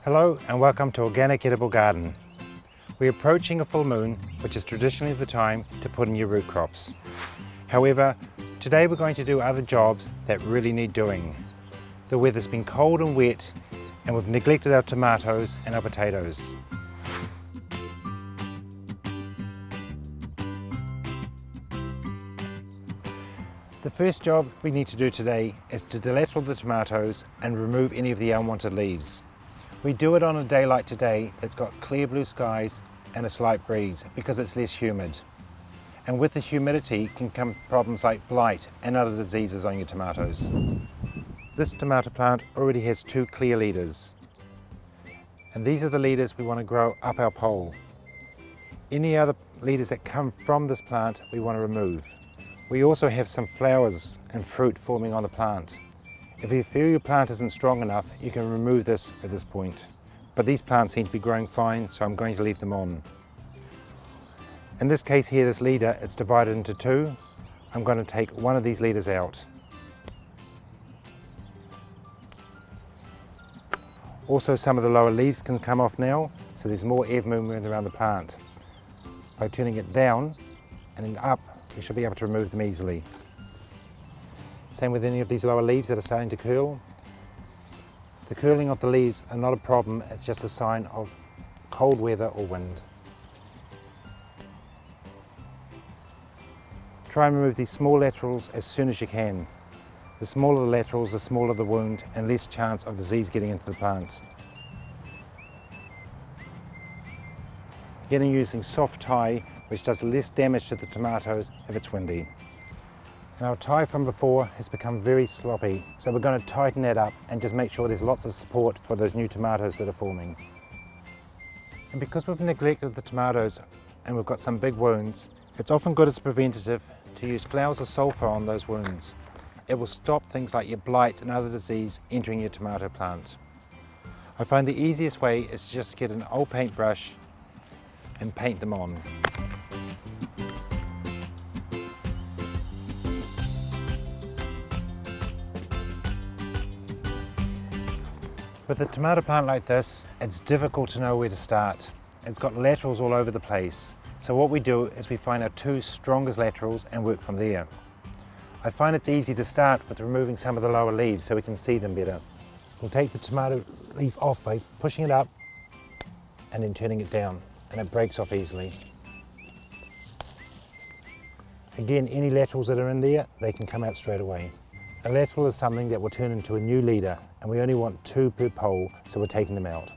Hello and welcome to Organic Edible Garden. We're approaching a full moon, which is traditionally the time to put in your root crops. However, today we're going to do other jobs that really need doing. The weather's been cold and wet and we've neglected our tomatoes and our potatoes. The first job we need to do today is to delateral the tomatoes and remove any of the unwanted leaves. We do it on a day like today that's got clear blue skies and a slight breeze because it's less humid. And with the humidity can come problems like blight and other diseases on your tomatoes. This tomato plant already has 2 clear leaders. And these are the leaders we want to grow up our pole. Any other leaders that come from this plant we want to remove. We also have some flowers and fruit forming on the plant. If you feel your plant isn't strong enough, you can remove this at this point. But these plants seem to be growing fine, so I'm going to leave them on. In this case here, this leader, it's divided into 2. I'm going to take one of these leaders out. Also, some of the lower leaves can come off now, so there's more air movement around the plant. By turning it down and then up, we should be able to remove them easily. Same with any of these lower leaves that are starting to curl. The curling of the leaves are not a problem, it's just a sign of cold weather or wind. Try and remove these small laterals as soon as you can. The smaller the laterals, the smaller the wound and less chance of disease getting into the plant. Again, using soft tie, which does less damage to the tomatoes if it's windy. And our tie from before has become very sloppy, so we're going to tighten that up and just make sure there's lots of support for those new tomatoes that are forming. And because we've neglected the tomatoes and we've got some big wounds, it's often good as a preventative to use flowers of sulphur on those wounds. It will stop things like your blight and other disease entering your tomato plant. I find the easiest way is to just get an old paintbrush and paint them on. With a tomato plant like this, it's difficult to know where to start. It's got laterals all over the place. So what we do is we find our 2 strongest laterals and work from there. I find it's easy to start with removing some of the lower leaves so we can see them better. We'll take the tomato leaf off by pushing it up and then turning it down, and it breaks off easily. Again, any laterals that are in there, they can come out straight away. A lateral is something that will turn into a new leader, and we only want 2 per pole, so we're taking them out.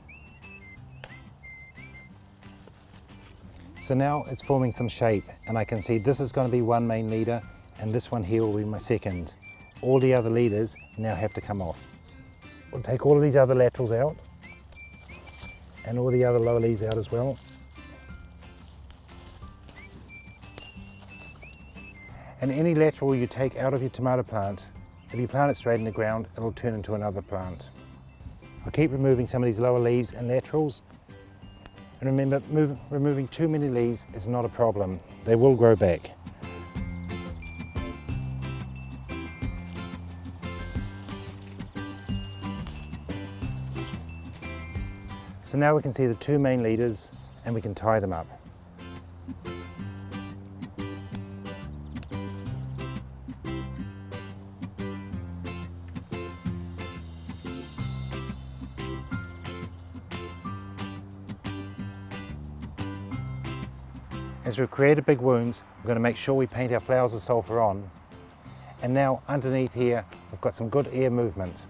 So now it's forming some shape, and I can see this is going to be one main leader, and this one here will be my second. All the other leaders now have to come off. We'll take all of these other laterals out, and all the other lower leaves out as well. And any lateral you take out of your tomato plant, if you plant it straight in the ground, it'll turn into another plant. I'll keep removing some of these lower leaves and laterals. And remember, removing too many leaves is not a problem. They will grow back. So now we can see the 2 main leaders and we can tie them up. As we've created big wounds, we're going to make sure we paint our flowers of sulphur on. And now underneath here, we've got some good air movement.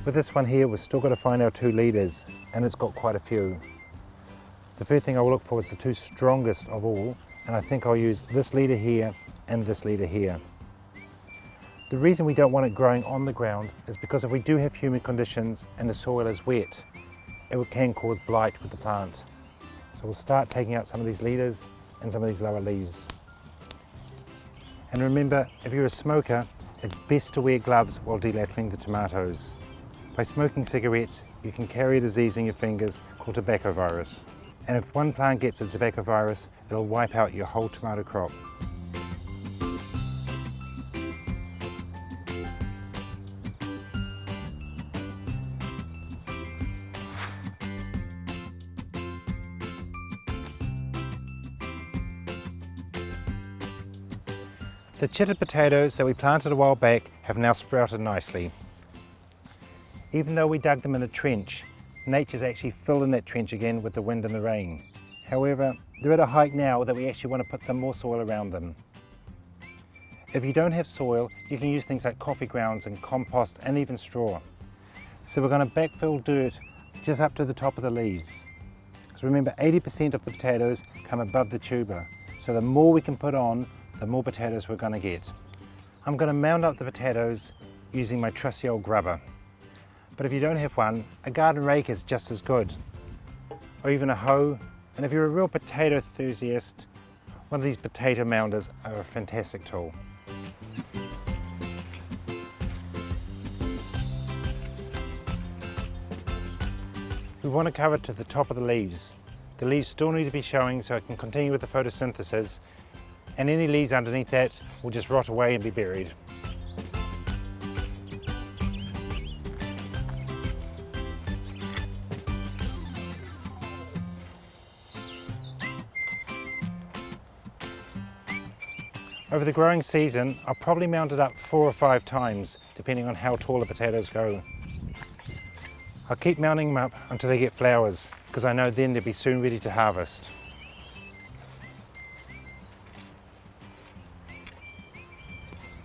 With this one here, we've still got to find our 2 leaders, and it's got quite a few. The first thing I will look for is the 2 strongest of all, and I think I'll use this leader here and this leader here. The reason we don't want it growing on the ground is because if we do have humid conditions and the soil is wet, it can cause blight with the plant. So we'll start taking out some of these leaders and some of these lower leaves. And remember, if you're a smoker, it's best to wear gloves while delateraling the tomatoes. By smoking cigarettes, you can carry a disease in your fingers called tobacco virus. and if one plant gets a tobacco virus, it'll wipe out your whole tomato crop. The chitted potatoes that we planted a while back have now sprouted nicely. Even though we dug them in a trench, nature's actually filling that trench again with the wind and the rain. However, they're at a height now that we actually want to put some more soil around them. If you don't have soil, you can use things like coffee grounds and compost and even straw. So we're going to backfill dirt just up to the top of the leaves. Because remember, 80% of the potatoes come above the tuber. So the more we can put on, the more potatoes we're going to get. I'm going to mound up the potatoes using my trusty old grubber. But if you don't have one, a garden rake is just as good. Or even a hoe. And if you're a real potato enthusiast, one of these potato mounders are a fantastic tool. We want to cover to the top of the leaves. The leaves still need to be showing so it can continue with the photosynthesis, and any leaves underneath that will just rot away and be buried. Over the growing season, I'll probably mount it up 4 or 5 times, depending on how tall the potatoes go. I'll keep mounting them up until they get flowers, because I know then they'll be soon ready to harvest.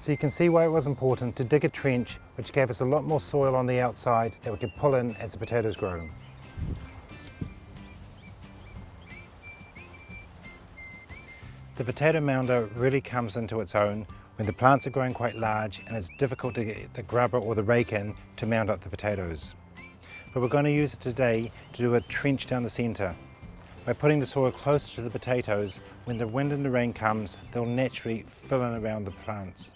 So you can see why it was important to dig a trench which gave us a lot more soil on the outside that we could pull in as the potatoes grow. The potato mounder really comes into its own when the plants are growing quite large and it's difficult to get the grubber or the rake in to mound up the potatoes. But we're going to use it today to do a trench down the centre. By putting the soil closer to the potatoes, when the wind and the rain comes, they'll naturally fill in around the plants.